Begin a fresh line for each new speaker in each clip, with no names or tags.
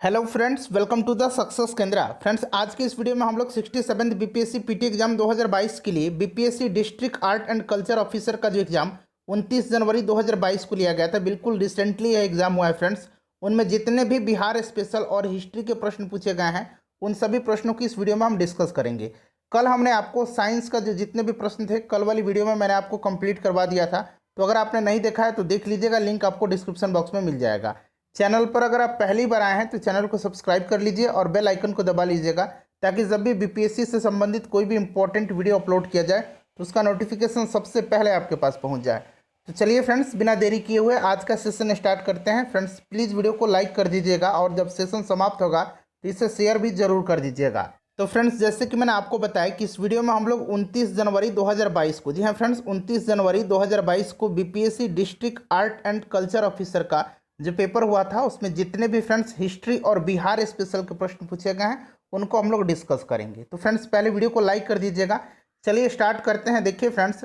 Hello friends, welcome to the success Kendra. Friends, आज की इस वीडियो में हम लोग 67th बीपीएससी पीटी एग्जाम 2022 के लिए BPSC district art and culture officer का जो एग्जाम 29 जनवरी 2022 को लिया गया था, बिल्कुल रिसेंटली यह एग्जाम हुआ है फ्रेंड्स। उनमें जितने भी बिहार स्पेशल और हिस्ट्री के प्रश्न पूछे गए हैं उन सभी प्रश्नों की इस वीडियो में हम डिस्कस करेंगे। कल हमने आपको साइंस का जो जितने भी प्रश्न थे कल वाली वीडियो में मैंने आपको कंप्लीट करवा दिया था, तो अगर आपने नहीं देखा है तो देख लीजिएगा, लिंक आपको डिस्क्रिप्शन बॉक्स में मिल जाएगा। चैनल पर अगर आप पहली बार आए हैं तो चैनल को सब्सक्राइब कर लीजिए और बेल आइकन को दबा लीजिएगा, ताकि जब भी बीपीएससी से संबंधित कोई भी इंपॉर्टेंट वीडियो अपलोड किया जाए तो उसका नोटिफिकेशन सबसे पहले आपके पास पहुंच जाए। तो चलिए फ्रेंड्स, बिना देरी किए हुए आज का सेशन स्टार्ट करते हैं। फ्रेंड्स, प्लीज़ वीडियो को लाइक कर दीजिएगा और जब सेशन समाप्त होगा तो इसे शेयर भी जरूर कर दीजिएगा। तो फ्रेंड्स, जैसे कि मैंने आपको बताया कि इस वीडियो में हम लोग 29 जनवरी 2022 को, जी हाँ फ्रेंड्स, 29 जनवरी 2022 को BPSC district art and culture officer का जो पेपर हुआ था उसमें जितने भी फ्रेंड्स हिस्ट्री और बिहार स्पेशल के प्रश्न पूछे गए हैं उनको हम लोग डिस्कस करेंगे। तो फ्रेंड्स, पहले वीडियो को लाइक कर दीजिएगा। चलिए स्टार्ट करते हैं। देखिए फ्रेंड्स,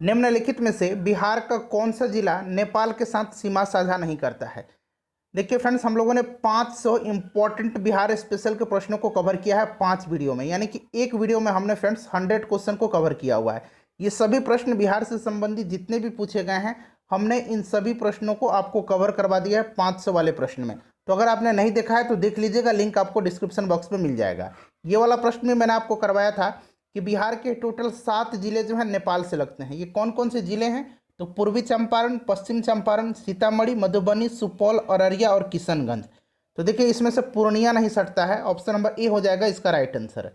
निम्नलिखित में से बिहार का कौन सा जिला नेपाल के साथ सीमा साझा नहीं करता है। देखिए फ्रेंड्स, हम लोगों ने 500 इंपॉर्टेंट बिहार स्पेशल के प्रश्नों को कवर किया है 5 वीडियो में, यानी कि एक वीडियो में हमने फ्रेंड्स 100 क्वेश्चन को कवर किया हुआ है। ये सभी प्रश्न बिहार से संबंधित जितने भी पूछे गए हैं हमने इन सभी प्रश्नों को आपको कवर करवा दिया है 500 वाले प्रश्न में। तो अगर आपने नहीं देखा है तो देख लीजिएगा, लिंक आपको डिस्क्रिप्शन बॉक्स में मिल जाएगा। ये वाला प्रश्न भी मैंने आपको करवाया था कि बिहार के टोटल 7 जिले जो हैं नेपाल से लगते हैं। ये कौन कौन से जिले हैं? तो पूर्वी चंपारण, पश्चिम चंपारण, सीतामढ़ी, मधुबनी, सुपौल, अररिया और किशनगंज। तो देखिए, इसमें से पूर्णिया नहीं सटता है। ऑप्शन नंबर ए हो जाएगा इसका राइट आंसर।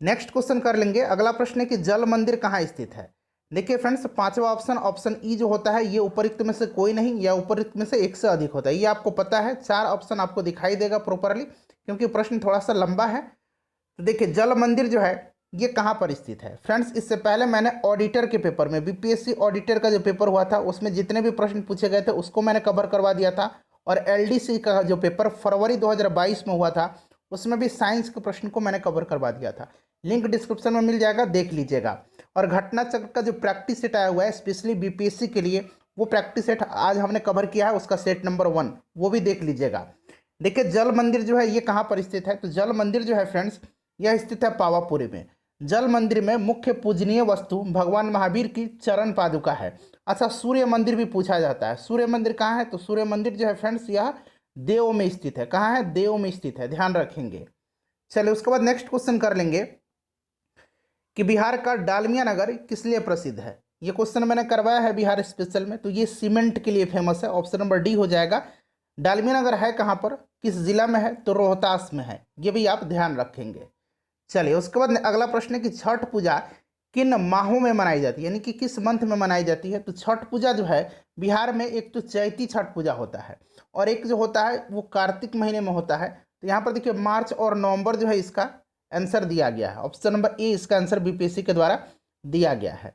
नेक्स्ट क्वेश्चन कर लेंगे। अगला प्रश्न है कि जल मंदिर कहाँ स्थित है। देखिए फ्रेंड्स, पांचवा ऑप्शन, ऑप्शन ई जो होता है ये उपरोक्त में से कोई नहीं या उपरोक्त में से एक से अधिक होता है, ये आपको पता है। 4 ऑप्शन आपको दिखाई देगा प्रॉपरली, क्योंकि प्रश्न थोड़ा सा लंबा है। तो देखिए, जल मंदिर जो है ये कहाँ पर स्थित है। फ्रेंड्स, इससे पहले मैंने ऑडिटर के पेपर में, बीपीएससी ऑडिटर का जो पेपर हुआ था उसमें जितने भी प्रश्न पूछे गए थे उसको मैंने कवर करवा दिया था। और एलडीसी का जो पेपर फरवरी 2022 में हुआ था उसमें भी साइंस के प्रश्न को मैंने कवर करवा दिया था। लिंक डिस्क्रिप्शन में मिल जाएगा, देख लीजिएगा। और घटना चक्र का जो प्रैक्टिस सेट आया हुआ है स्पेशली बीपीएससी के लिए, वो प्रैक्टिस सेट आज हमने कवर किया है, उसका सेट नंबर 1 वो भी देख लीजिएगा। देखिए, जल मंदिर जो है ये कहाँ पर स्थित है। तो जल मंदिर जो है फ्रेंड्स यह स्थित है पावापुरी में। जल मंदिर में मुख्य पूजनीय वस्तु भगवान महावीर की चरण पादुका है। अच्छा, सूर्य मंदिर भी पूछा जाता है। सूर्य मंदिर कहाँ है? तो सूर्य मंदिर जो है फ्रेंड्स यह देव में स्थित है। कहाँ है? देव में स्थित है, ध्यान रखेंगे। चलिए उसके बाद नेक्स्ट क्वेश्चन कर लेंगे कि बिहार का डालमिया नगर किस लिए प्रसिद्ध है। ये क्वेश्चन मैंने करवाया है बिहार स्पेशल में। तो ये सीमेंट के लिए फेमस है। ऑप्शन नंबर डी हो जाएगा। डालमिया नगर है कहाँ पर, किस जिला में है? तो रोहतास में है, ये भी आप ध्यान रखेंगे। चलिए उसके बाद अगला प्रश्न है कि छठ पूजा किन माहों में मनाई जाती है, यानी कि किस मंथ में मनाई जाती है। तो छठ पूजा जो है बिहार में एक तो चैती छठ पूजा होता है और एक जो होता है वो कार्तिक महीने में होता है। तो यहाँ पर देखिए मार्च और नवंबर जो है इसका आंसर दिया गया है। ऑप्शन नंबर ए इसका आंसर बीपीएससी के द्वारा दिया गया है।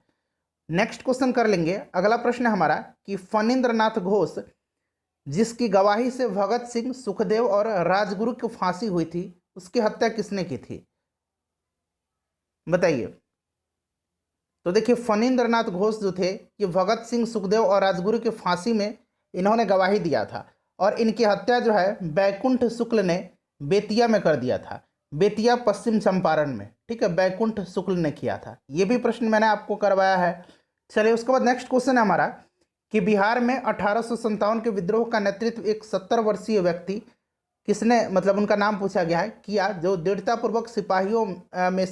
नेक्स्ट क्वेश्चन कर लेंगे। अगला प्रश्न है हमारा कि फणींद्र नाथ घोष जिसकी गवाही से भगत सिंह, सुखदेव और राजगुरु की फांसी हुई थी, उसकी हत्या किसने की थी, बताइए। तो देखिए, फणींद्र नाथ घोष जो थे ये भगत सिंह, सुखदेव और राजगुरु की फांसी में इन्होंने गवाही दिया था और इनकी हत्या जो है बैकुंठ शुक्ल ने बेतिया में कर दिया था। बेतिया पश्चिम चंपारण में, ठीक है, बैकुंठ शुक्ल ने किया था। ये भी प्रश्न मैंने आपको करवाया है। चलिए उसके बाद नेक्स्ट क्वेश्चन है हमारा कि बिहार में 1857 के विद्रोह का नेतृत्व एक 70 वर्षीय व्यक्ति किसने, मतलब उनका नाम पूछा गया है, किया, जो दृढ़तापूर्वक सिपाहियों में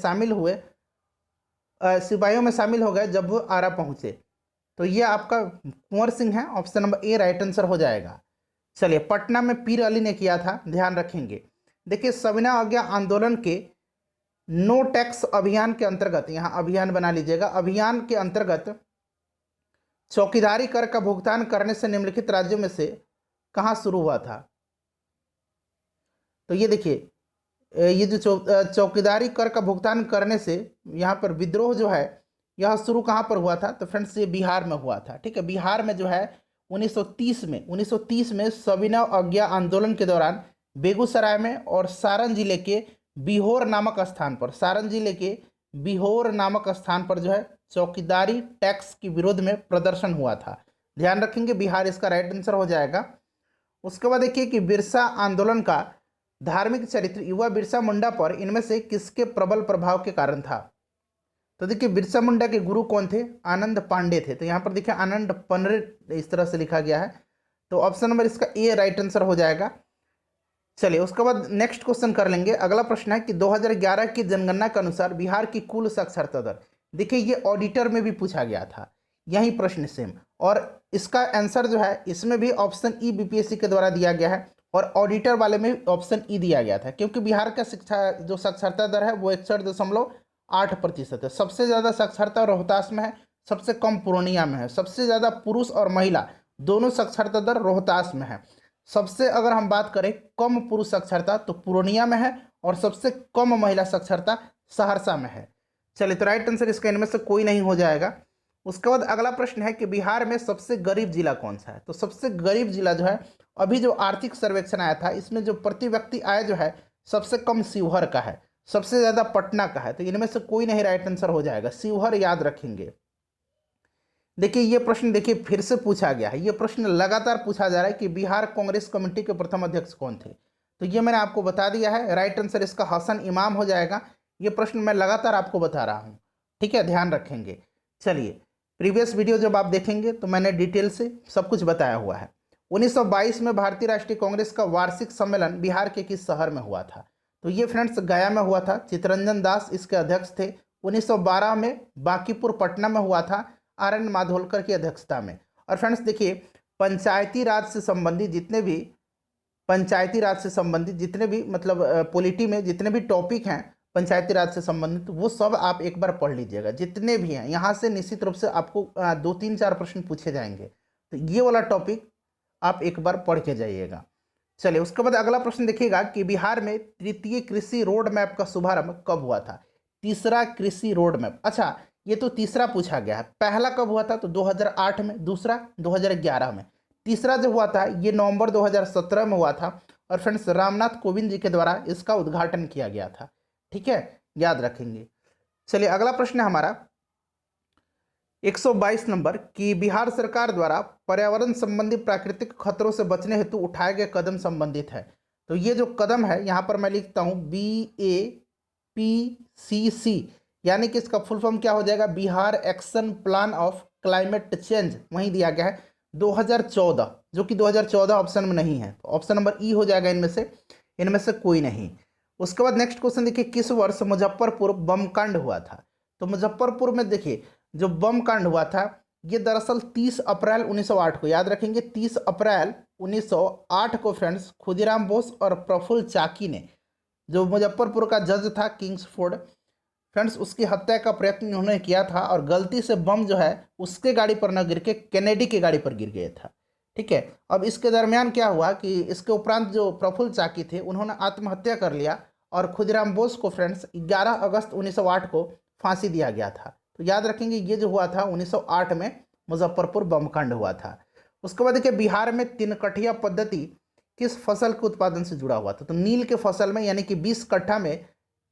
शामिल हो गए जब वो आरा पहुंचे। तो ये आपका कुंवर सिंह है। Option number A right answer हो जाएगा। चलिए, पटना में पीर अली ने किया था, ध्यान रखेंगे। देखिए, सविनय अवज्ञा आंदोलन के नो टैक्स अभियान के अंतर्गत, यहाँ अभियान बना लीजिएगा, अभियान के अंतर्गत चौकीदारी कर का भुगतान करने से निम्नलिखित राज्यों में से कहाँ शुरू हुआ था। तो ये देखिए, ये जो चौकीदारी कर का भुगतान करने से यहाँ पर विद्रोह जो है यह शुरू कहाँ पर हुआ था। तो फ्रेंड्स ये बिहार में हुआ था, ठीक है। बिहार में जो है 1930 में सविनय अवज्ञा आंदोलन के दौरान बेगूसराय में और सारण जिले के बिहोर नामक स्थान पर, सारण जिले के बिहोर नामक स्थान पर जो है चौकीदारी टैक्स के विरोध में प्रदर्शन हुआ था। ध्यान रखेंगे, बिहार इसका राइट आंसर हो जाएगा। उसके बाद देखिए कि बिरसा आंदोलन का धार्मिक चरित्र युवा बिरसा मुंडा पर इनमें से किसके प्रबल प्रभाव के कारण था? तो देखिए बिरसा मुंडा के गुरु कौन थे? आनंद पांडे थे। तो यहाँ पर देखिए आनंद पंडित इस तरह से लिखा गया है। तो ऑप्शन नंबर इसका ए राइट आंसर हो जाएगा। चलिए उसके बाद नेक्स्ट क्वेश्चन कर लेंगे। अगला प्रश्न है कि 2011 की जनगणना के अनुसार बिहार की कुल साक्षरता दर, देखिए ये ऑडिटर में भी पूछा गया था, यही प्रश्न सेम, और इसका आंसर जो है इसमें भी ऑप्शन ई बीपीएससी के द्वारा दिया गया है और ऑडिटर वाले में ऑप्शन ई दिया गया था, क्योंकि बिहार का शिक्षा जो साक्षरता दर है वो 61.8% है। सबसे ज़्यादा साक्षरता रोहतास में है, सबसे कम पूर्णिया में है। सबसे ज़्यादा पुरुष और महिला दोनों साक्षरता दर रोहतास में है। सबसे अगर हम बात करें कम पुरुष साक्षरता तो पूर्णिया में है और सबसे कम महिला साक्षरता सहरसा में है। चलिए तो राइट आंसर इसका इनमें से कोई नहीं हो जाएगा। उसके बाद अगला प्रश्न है कि बिहार में सबसे गरीब जिला कौन सा है? तो सबसे गरीब जिला जो है, अभी जो आर्थिक सर्वेक्षण आया था इसमें जो प्रति व्यक्ति आय जो है सबसे कम शिवहर का है, सबसे ज़्यादा पटना का है। तो इनमें से कोई नहीं राइट आंसर हो जाएगा, शिवहर याद रखेंगे। देखिए ये प्रश्न देखिए फिर से पूछा गया है, ये प्रश्न लगातार पूछा जा रहा है कि बिहार कांग्रेस कमेटी के प्रथम अध्यक्ष कौन थे? तो ये मैंने आपको बता दिया है, राइट आंसर इसका हसन इमाम हो जाएगा। ये प्रश्न मैं लगातार आपको बता रहा हूँ, ठीक है, ध्यान रखेंगे। चलिए प्रीवियस वीडियो जब आप देखेंगे तो मैंने डिटेल से सब कुछ बताया हुआ है। 1922 में भारतीय राष्ट्रीय कांग्रेस का वार्षिक सम्मेलन बिहार के किस शहर में हुआ था? तो ये फ्रेंड्स गया में हुआ था, चित्तरंजन दास इसके अध्यक्ष थे। 1912 में बांकीपुर पटना में हुआ था, आर एन माधोलकर की अध्यक्षता में। और फ्रेंड्स देखिए पंचायती राज से संबंधित जितने भी मतलब पॉलिटी में जितने भी टॉपिक हैं पंचायती राज से संबंधित वो सब आप एक बार पढ़ लीजिएगा, जितने भी हैं। यहाँ से निश्चित रूप से आपको 2-3-4 प्रश्न पूछे जाएंगे, तो ये वाला टॉपिक आप एक बार पढ़ के जाइएगा। चलिए उसके बाद अगला प्रश्न देखिएगा कि बिहार में तृतीय कृषि रोड मैप का शुभारंभ कब हुआ था? तीसरा कृषि रोड मैप, अच्छा ये तो तीसरा पूछा गया है। पहला कब हुआ था? तो 2008 में, दूसरा 2011 में, तीसरा जो हुआ था ये नवंबर 2017 में हुआ था। और फ्रेंड्स रामनाथ कोविंद जी के द्वारा इसका उद्घाटन किया गया था, ठीक है, याद रखेंगे। चलिए अगला प्रश्न है हमारा 122 नंबर कि बिहार सरकार द्वारा पर्यावरण संबंधी प्राकृतिक खतरों से बचने हेतु उठाए गए कदम संबंधित है। तो ये जो कदम है यहाँ पर मैं लिखता हूँ BAPCC, यानी कि इसका फुल फॉर्म क्या हो जाएगा? Bihar action plan of climate change, वहीं दिया गया है 2014, जो कि 2014 ऑप्शन में नहीं है। तो ऑप्शन नंबर ई हो जाएगा इनमें से कोई नहीं। उसके बाद नेक्स्ट क्वेश्चन देखिए, किस वर्ष मुजफ्फरपुर बम कांड हुआ था? तो मुजफ्फरपुर में देखिए जो बम कांड हुआ था ये दरअसल 30 अप्रैल 1908 को, याद रखेंगे 30 अप्रैल 1908 को फ्रेंड्स खुदीराम बोस और प्रफुल्ल चाकी ने, जो मुजफ्फरपुर का जज था किंग्सफोर्ड फ्रेंड्स, उसकी हत्या का प्रयत्न उन्होंने किया था और गलती से बम जो है उसके गाड़ी पर न गिर के केनेडी की गाड़ी पर गिर गया था, ठीक है। अब इसके दरमियान क्या हुआ कि इसके उपरांत जो प्रफुल्ल चाकी थे उन्होंने आत्महत्या कर लिया और खुदीराम बोस को फ्रेंड्स 11 अगस्त 1908 को फांसी दिया गया था। तो याद रखेंगे ये जो हुआ था 1908 में मुजफ्फरपुर बम कांड हुआ था। उसके बाद देखिए बिहार में 3 कठिया पद्धति किस फसल के उत्पादन से जुड़ा हुआ था? तो नील के फसल में, यानी कि 20 कट्ठा में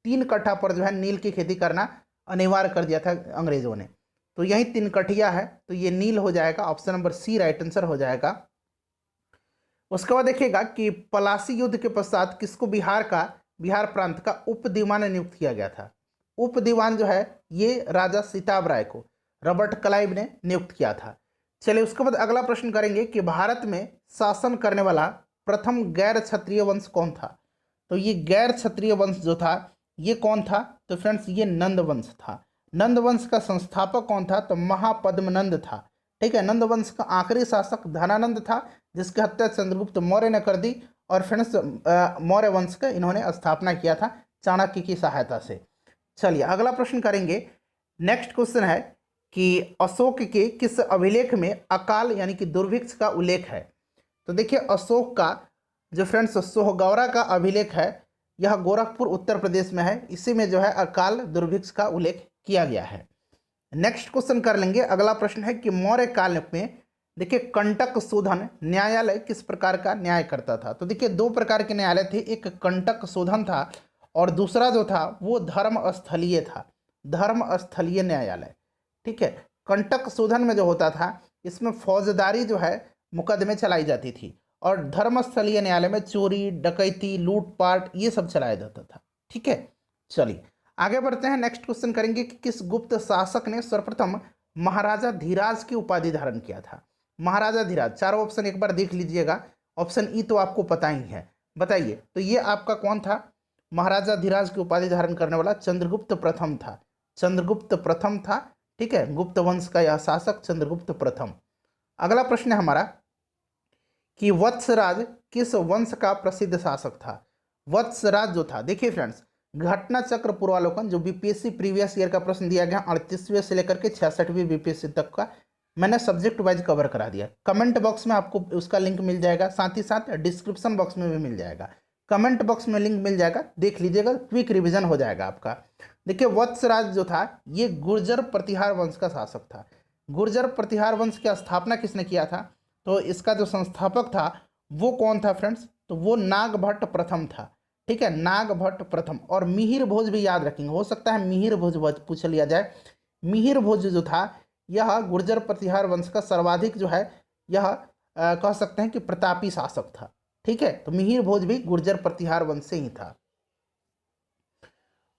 3 कट्ठा पर जो है नील की खेती करना अनिवार्य कर दिया था अंग्रेजों ने। तो यही 3 कठिया है, तो ये नील हो जाएगा, option number C right answer हो जाएगा। उसके बाद देखिएगा कि पलासी युद्ध के पश्चात किसको बिहार प्रांत का उप दीवान नियुक्त किया गया था? उप दीवान जो है ये राजा सीताब राय को रॉबर्ट क्लाइव ने नियुक्त किया था। चलिए उसके बाद अगला प्रश्न करेंगे कि भारत में शासन करने वाला प्रथम गैर क्षत्रिय वंश कौन था? तो ये गैर क्षत्रिय वंश जो था ये कौन था? तो फ्रेंड्स ये नंद वंश था। नंद वंश का संस्थापक कौन था? तो महापद्मनंद था, ठीक है। नंद वंश का आखिरी शासक धनानंद था, जिसकी हत्या चंद्रगुप्त मौर्य ने कर दी और फ्रेंड्स मौर्य वंश का इन्होंने स्थापना किया था चाणक्य की सहायता से। चलिए अगला प्रश्न करेंगे। नेक्स्ट क्वेश्चन है कि अशोक के किस अभिलेख में अकाल यानी कि दुर्भिक्ष का उल्लेख है? तो देखिए अशोक का जो फ्रेंड्स सोहगौरा का अभिलेख है यह गोरखपुर उत्तर प्रदेश में है, इसी में जो है अकाल दुर्भिक्ष का उल्लेख किया गया है। नेक्स्ट क्वेश्चन कर लेंगे। अगला प्रश्न है कि मौर्य काल में देखिए कंटक शोधन न्यायालय किस प्रकार का न्याय करता था? तो देखिए 2 प्रकार के न्यायालय थे, एक कंटक शोधन था और दूसरा जो था वो धर्मस्थलीय था, धर्मस्थलीय न्यायालय, ठीक है। कंटक शोधन में जो होता था इसमें फौजदारी जो है मुकदमे चलाई जाती थी और धर्मस्थलीय न्यायालय में चोरी, डकैती, लूटपाट ये सब चलाया जाता था। ठीक है, चलिए आगे बढ़ते हैं। नेक्स्ट क्वेश्चन करेंगे कि किस गुप्त शासक ने सर्वप्रथम महाराजा धीराज की उपाधि धारण किया था। महाराजा धीराज, चारों ऑप्शन एक बार देख लीजिएगा। ऑप्शन ई तो आपको पता ही है, बताइए तो ये आपका कौन था महाराजा धीराज की उपाधि धारण करने वाला? चंद्रगुप्त प्रथम था, चंद्रगुप्त प्रथम था। ठीक है, गुप्त वंश का यह शासक चंद्रगुप्त प्रथम। अगला प्रश्न है हमारा कि वत्सराज किस वंश का प्रसिद्ध शासक था? वत्सराज जो था, देखिए फ्रेंड्स, घटना चक्र पूर्वालोकन जो बीपीएससी प्रीवियस ईयर का प्रश्न दिया गया 38वें से लेकर के 66वीं बीपीएससी तक का, मैंने सब्जेक्ट वाइज कवर करा दिया। कमेंट बॉक्स में आपको उसका लिंक मिल जाएगा, साथ ही साथ डिस्क्रिप्शन बॉक्स में भी मिल जाएगा। कमेंट बॉक्स में लिंक मिल जाएगा, देख लीजिएगा, क्विक रिवीजन हो जाएगा आपका। देखिए वत्सराज जो था ये गुर्जर प्रतिहार वंश का शासक था। गुर्जर प्रतिहार वंश की स्थापना किसने किया था? तो इसका जो संस्थापक था वो कौन था फ्रेंड्स? तो वो नागभट्ट प्रथम था। ठीक है, नागभट्ट प्रथम। और मिहिर भोज भी याद रखेंगे, हो सकता है मिहिर भोज पूछ लिया जाए। मिहिर भोज जो था यह गुर्जर प्रतिहार वंश का सर्वाधिक जो है यह कह सकते हैं कि प्रतापी शासक था। ठीक है, तो मिहिर भोज भी गुर्जर प्रतिहार वंश से ही था।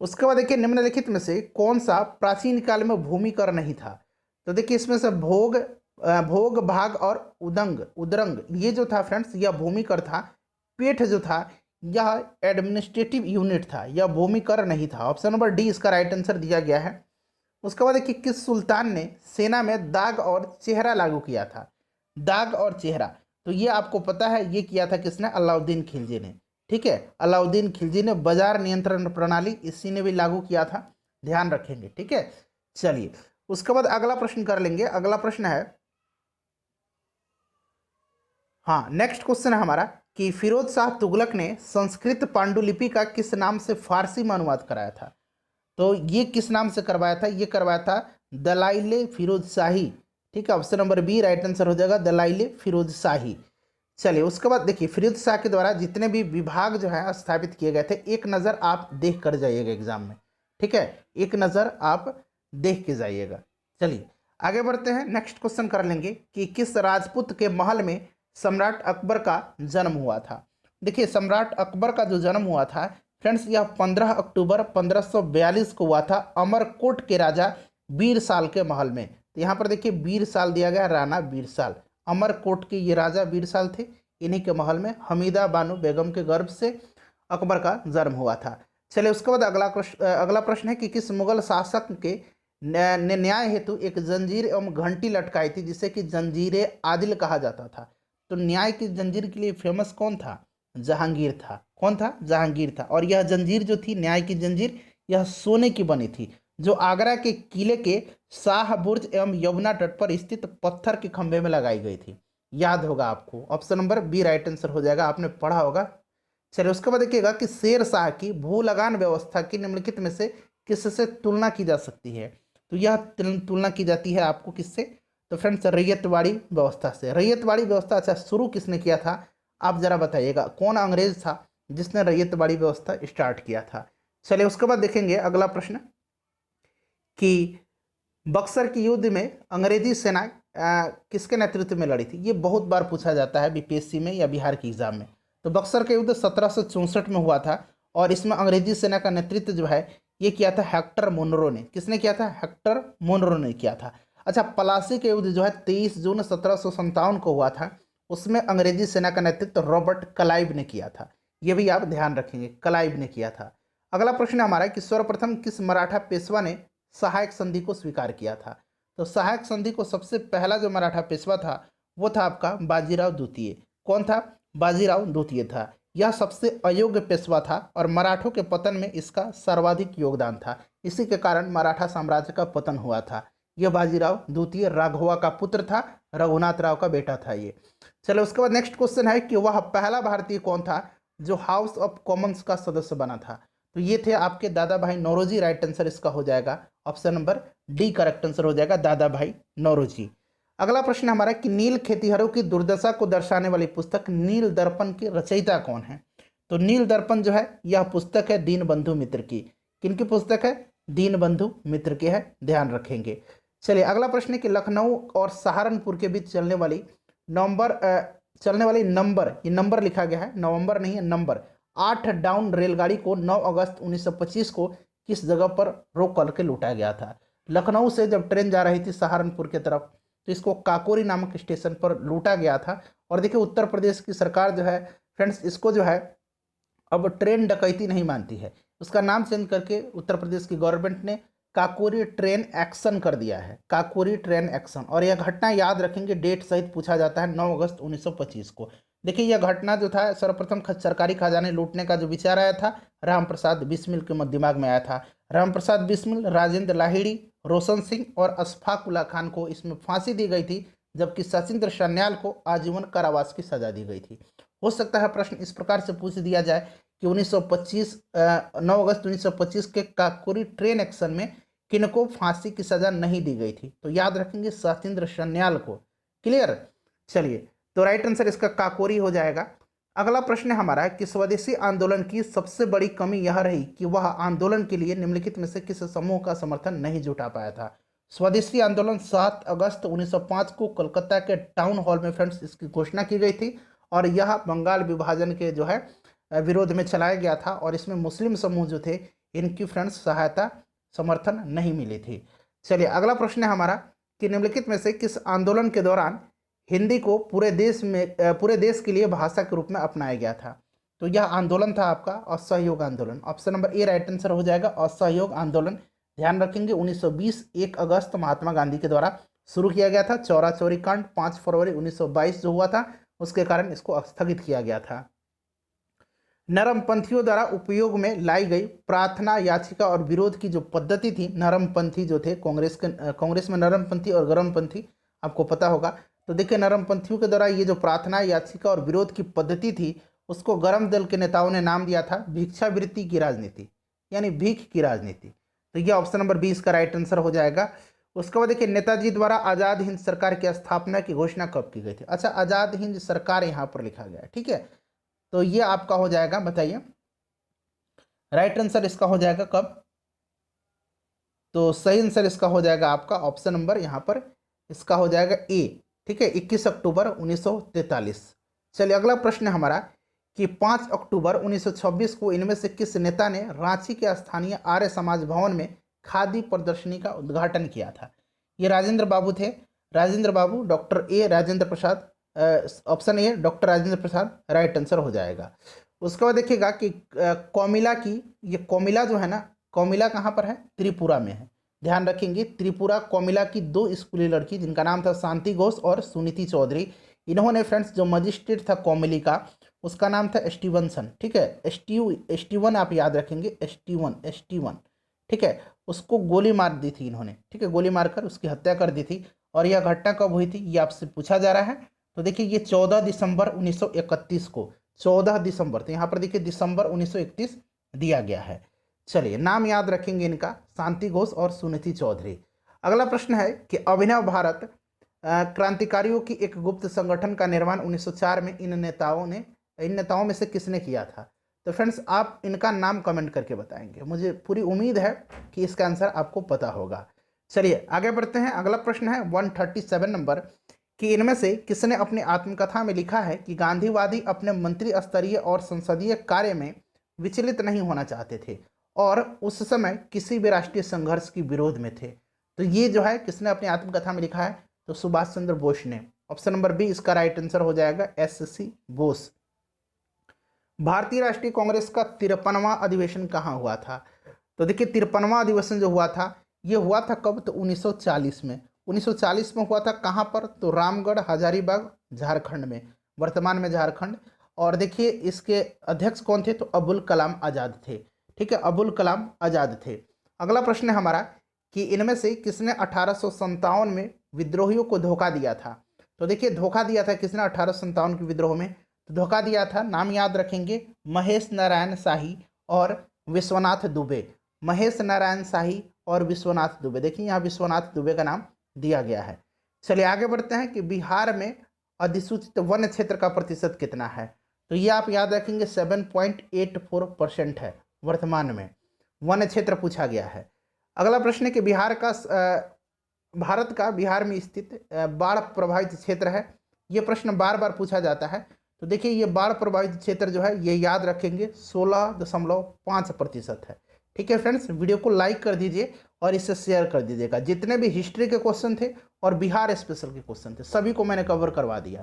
उसके बाद देखिए निम्नलिखित में से कौन सा प्राचीन काल में भूमि कर नहीं था? तो देखिए इसमें से भोग, भाग और उदंग, उदरंग ये जो था फ्रेंड्स यह भूमि कर था। पेठ जो था यह एडमिनिस्ट्रेटिव यूनिट था, यह भूमि कर नहीं था। ऑप्शन नंबर डी इसका राइट आंसर दिया गया है। उसके बाद देखिए किस सुल्तान ने सेना में दाग और चेहरा लागू किया था? दाग और चेहरा, तो ये आपको पता है, ये किया था किसने? अलाउद्दीन खिलजी ने। ठीक है, अलाउद्दीन खिलजी ने बाजार नियंत्रण प्रणाली इसी ने भी लागू किया था, ध्यान रखेंगे। ठीक है, चलिए उसके बाद अगला प्रश्न कर लेंगे। अगला प्रश्न है, हाँ नेक्स्ट क्वेश्चन है हमारा कि फिरोज शाह तुगलक ने संस्कृत पांडुलिपि का किस नाम से फारसी में अनुवाद कराया था? तो ये किस नाम से करवाया था? ये करवाया था दलाइले फिरोज शाही। ठीक है, option number B right answer हो जाएगा, दलाइले फिरोज शाही। चलिए उसके बाद देखिए फिरोज शाह के द्वारा जितने भी विभाग जो है स्थापित किए गए थे, एक नज़र आप देख कर जाइएगा एग्जाम में। ठीक है, एक नज़र आप देख के जाइएगा। चलिए आगे बढ़ते हैं, नेक्स्ट क्वेश्चन कर लेंगे कि किस राजपूत के महल में सम्राट अकबर का जन्म हुआ था? देखिए सम्राट अकबर का जो जन्म हुआ था फ्रेंड्स यह 15 अक्टूबर 1542 को हुआ था अमरकोट के राजा बीरसाल के महल में। तो यहाँ पर देखिए बीरसाल दिया गया, राणा बीरसाल। अमरकोट के ये राजा बीरसाल थे, इन्हीं के महल में हमीदा बानो बेगम के गर्भ से अकबर का जन्म हुआ था। चलिए उसके बाद अगला प्रश्न है कि किस मुगल शासक के ने न्याय हेतु एक जंजीर एवं घंटी लटकाई थी जिसे कि जंजीर आदिल कहा जाता था? तो न्याय की जंजीर के लिए फेमस कौन था? जहांगीर था। कौन था? जहांगीर था। और यह जंजीर जो थी, न्याय की जंजीर, यह सोने की बनी थी, जो आगरा के किले के शाह बुर्ज एवं यमुना तट पर स्थित पत्थर के खंभे में लगाई गई थी। याद होगा आपको, option number B right answer हो जाएगा, आपने पढ़ा होगा। चलिए उसके बाद देखिएगा कि शेर शाह की भू लगान व्यवस्था की निम्नलिखित में से किससे तुलना की जा सकती है? तो यह तुलना की जाती है आपको किससे? तो फ्रेंड्स रैयतवाड़ी व्यवस्था से। रैयतवाड़ी व्यवस्था अच्छा शुरू किसने किया था? आप जरा बताइएगा, कौन अंग्रेज था जिसने रैयतवाड़ी व्यवस्था स्टार्ट किया था? चलिए उसके बाद देखेंगे अगला प्रश्न कि बक्सर के युद्ध में अंग्रेजी सेना किसके नेतृत्व में लड़ी थी? ये बहुत बार पूछा जाता है बीपीएससी में या बिहार के एग्जाम में। तो बक्सर का युद्ध 1764 में हुआ था और इसमें अंग्रेजी सेना का नेतृत्व जो है ये किया था हेक्टर मुनरो ने। किसने किया था? हेक्टर मुनरो ने किया था। अच्छा, प्लासी का युद्ध जो है 23 जून 1757 को हुआ था, उसमें अंग्रेजी सेना का नेतृत्व रॉबर्ट क्लाइव ने किया था। ये भी आप ध्यान रखेंगे, क्लाइव ने किया था। अगला प्रश्न हमारा कि सर्वप्रथम किस मराठा पेशवा ने सहायक संधि को स्वीकार किया था? तो सहायक संधि को सबसे पहला जो मराठा पेशवा था वो था आपका बाजीराव द्वितीय। कौन था? बाजीराव द्वितीय था। यह सबसे अयोग्य पेशवा था और मराठों के पतन में इसका सर्वाधिक योगदान था। इसी के कारण मराठा साम्राज्य का पतन हुआ था। यह बाजीराव द्वितीय राघवा का पुत्र था, रघुनाथ राव का बेटा था ये। चलो उसके बाद नेक्स्ट क्वेश्चन है कि वह पहला भारतीय कौन था जो हाउस ऑफ कॉमन्स का सदस्य बना था? तो ये थे आपके दादा भाई नौरोजी। राइट आंसर इसका हो जाएगा option number D, correct answer हो जाएगा दादा भाई नौरोजी। अगला प्रश्न हमारा कि नील खेतिहरों की दुर्दशा को दर्शाने वाली पुस्तक नील दर्पण की रचयिता कौन है? तो नील दर्पण जो है यह पुस्तक है दीनबंधु मित्र की। किनकी पुस्तक है? दीनबंधु मित्र की है, ध्यान रखेंगे। चलिए अगला प्रश्न है कि लखनऊ और सहारनपुर के बीच चलने वाली नवंबर चलने वाली नंबर, ये नंबर लिखा गया है, नवंबर नहीं है नंबर, 8 डाउन रेलगाड़ी को 9 अगस्त 1925 को किस जगह पर रोक करके लूटा गया था? लखनऊ से जब ट्रेन जा रही थी सहारनपुर की तरफ, तो इसको काकोरी नामक स्टेशन पर लूटा गया था। और देखिए उत्तर प्रदेश की सरकार जो है फ्रेंड्स, इसको जो है अब ट्रेन डकैती नहीं मानती है, उसका नाम चेंज करके उत्तर प्रदेश की गवर्नमेंट ने काकोरी ट्रेन एक्शन कर दिया है, काकोरी ट्रेन एक्शन। और यह घटना याद रखेंगे, डेट सहित पूछा जाता है 9 अगस्त 1925 को। देखिए यह घटना जो था सर्वप्रथम सरकारी खजाने लूटने का जो विचार आया था, राम प्रसाद बिस्मिल के दिमाग में आया था। राम प्रसाद बिस्मिल, राजेंद्र लाहिड़ी, रोशन सिंह और अशफाक उल्ला खान को इसमें फांसी दी गई थी, जबकि सचिंद्र सन्याल को आजीवन कारावास की सजा दी गई थी। हो सकता है प्रश्न इस प्रकार से पूछ दिया जाए कि 1925 9 अगस्त 1925 के काकोरी ट्रेन एक्शन में किनको फांसी की सजा नहीं दी गई थी? तो याद रखेंगे सचिंद्र सन्याल को। क्लियर? चलिए, तो राइट आंसर इसका काकोरी हो जाएगा। अगला प्रश्न हमारा है कि स्वदेशी आंदोलन की सबसे बड़ी कमी यह रही कि वह आंदोलन के लिए निम्नलिखित में से किस समूह का समर्थन नहीं जुटा पाया था? स्वदेशी आंदोलन 7 अगस्त 1905 को कोलकाता के टाउन हॉल में फ्रेंड्स इसकी घोषणा की गई थी, और यह बंगाल विभाजन के जो है विरोध में चलाया गया था, और इसमें मुस्लिम समूह जो थे इनकी फ्रेंड्स सहायता समर्थन नहीं मिली थी। चलिए अगला प्रश्न है हमारा कि निम्नलिखित में से किस आंदोलन के दौरान हिंदी को पूरे देश के लिए भाषा के रूप में अपनाया गया था? तो यह आंदोलन था आपका असहयोग आंदोलन। Option number A right answer हो जाएगा, असहयोग आंदोलन। ध्यान रखेंगे 1920 1 अगस्त महात्मा गांधी के द्वारा शुरू किया गया था। चौरा चौरी कांड 5 फरवरी 1922 जो हुआ था, उसके कारण इसको स्थगित किया गया था। नरमपंथियों द्वारा उपयोग में लाई गई प्रार्थना याचिका और विरोध की जो पद्धति थी, नरमपंथी जो थे कांग्रेस में नरमपंथी और गरमपंथी आपको पता होगा। तो देखिए नरमपंथियों के द्वारा ये जो प्रार्थना याचिका और विरोध की पद्धति थी, उसको गरम दल के नेताओं ने नाम दिया था भिक्षावृत्ति की राजनीति, यानी भीख की राजनीति। तो ये ऑप्शन नंबर 20 का राइट आंसर हो जाएगा। उसके बाद देखिए नेताजी द्वारा आज़ाद हिंद सरकार की स्थापना की घोषणा कब की गई थी? अच्छा, आज़ाद हिंद सरकार यहाँ पर लिखा गया है, ठीक है। तो ये आपका हो जाएगा, बताइए राइट आंसर इसका हो जाएगा कब? तो सही आंसर इसका हो जाएगा आपका ऑप्शन नंबर यहाँ पर इसका हो जाएगा ए, ठीक है, 21 अक्टूबर 1943। चलिए अगला प्रश्न हमारा कि 5 अक्टूबर 1926 को इनमें से किस नेता ने रांची के स्थानीय आर्य समाज भवन में खादी प्रदर्शनी का उद्घाटन किया था? ये राजेंद्र बाबू थे, राजेंद्र बाबू, डॉक्टर ए Rajendra Prasad, option A doctor Rajendra Prasad right answer हो जाएगा। उसके बाद देखिएगा कि कोमिला की, ये कोमिला जो है ना, कोमिला कहाँ पर है? त्रिपुरा में है। ध्यान रखेंगे त्रिपुरा कोमिला की 2 स्कूली लड़की जिनका नाम था शांति घोष और सुनीति चौधरी, इन्होंने फ्रेंड्स जो मजिस्ट्रेट था कोमिली का, उसका नाम था स्टीवनसन, ठीक है, स्टीवन आप याद रखेंगे, स्टीवन, ठीक है, उसको गोली मार दी थी इन्होंने, ठीक है, गोली मारकर उसकी हत्या कर दी थी। और यह घटना कब हुई थी ये आपसे पूछा जा रहा है। तो देखिए ये 14 दिसंबर 1931 को, 14 दिसंबर, तो यहाँ पर देखिए दिसंबर 1931 दिया गया है। चलिए नाम याद रखेंगे इनका, शांति घोष और सुनीति चौधरी। अगला प्रश्न है कि अभिनव भारत क्रांतिकारियों की एक गुप्त संगठन का निर्माण 1904 में इन नेताओं में से किसने किया था? तो फ्रेंड्स आप इनका नाम कमेंट करके बताएंगे, मुझे पूरी उम्मीद है कि इसका आंसर आपको पता होगा। चलिए आगे बढ़ते हैं। अगला प्रश्न है 137 नंबर कि इनमें से किसने अपनी आत्मकथा में लिखा है कि गांधीवादी अपने मंत्री स्तरीय और संसदीय कार्य में विचलित नहीं होना चाहते थे और उस समय किसी भी राष्ट्रीय संघर्ष की विरोध में थे? तो ये जो है किसने अपनी आत्मकथा में लिखा है? तो सुभाष चंद्र बोस ने। ऑप्शन नंबर बी इसका राइट आंसर हो जाएगा, एस.सी. बोस। भारतीय राष्ट्रीय कांग्रेस का 53वां अधिवेशन कहाँ हुआ था? तो देखिए 53वां अधिवेशन जो हुआ था ये हुआ था कब? तो 1940 में, 1940 में हुआ था। कहाँ पर? तो रामगढ़ हजारीबाग झारखंड में, वर्तमान में झारखंड। और देखिए इसके अध्यक्ष कौन थे? तो अबुल कलाम आज़ाद थे, ठीक है, अबुल कलाम आज़ाद थे। अगला प्रश्न है हमारा कि इनमें से किसने 1857 में विद्रोहियों को धोखा दिया था? तो देखिए धोखा दिया था किसने 1857 के विद्रोह में? तो धोखा दिया था, नाम याद रखेंगे, महेश नारायण शाही और विश्वनाथ दुबे, महेश नारायण शाही और विश्वनाथ दुबे। देखिए यहाँ विश्वनाथ दुबे का नाम दिया गया है। चलिए आगे बढ़ते हैं कि बिहार में अधिसूचित वन क्षेत्र का प्रतिशत कितना है? तो ये आप याद रखेंगे 7.84% है वर्तमान में, वन क्षेत्र पूछा गया है। अगला प्रश्न है कि भारत का बिहार में स्थित बाढ़ प्रभावित क्षेत्र है ये प्रश्न बार बार पूछा जाता है। तो देखिए ये बाढ़ प्रभावित क्षेत्र जो है ये याद रखेंगे 16.5% है। ठीक है फ्रेंड्स, वीडियो को लाइक कर दीजिए और इसे शेयर कर दीजिएगा। जितने भी हिस्ट्री के क्वेश्चन थे और बिहार स्पेशल के क्वेश्चन थे सभी को मैंने कवर करवा दिया।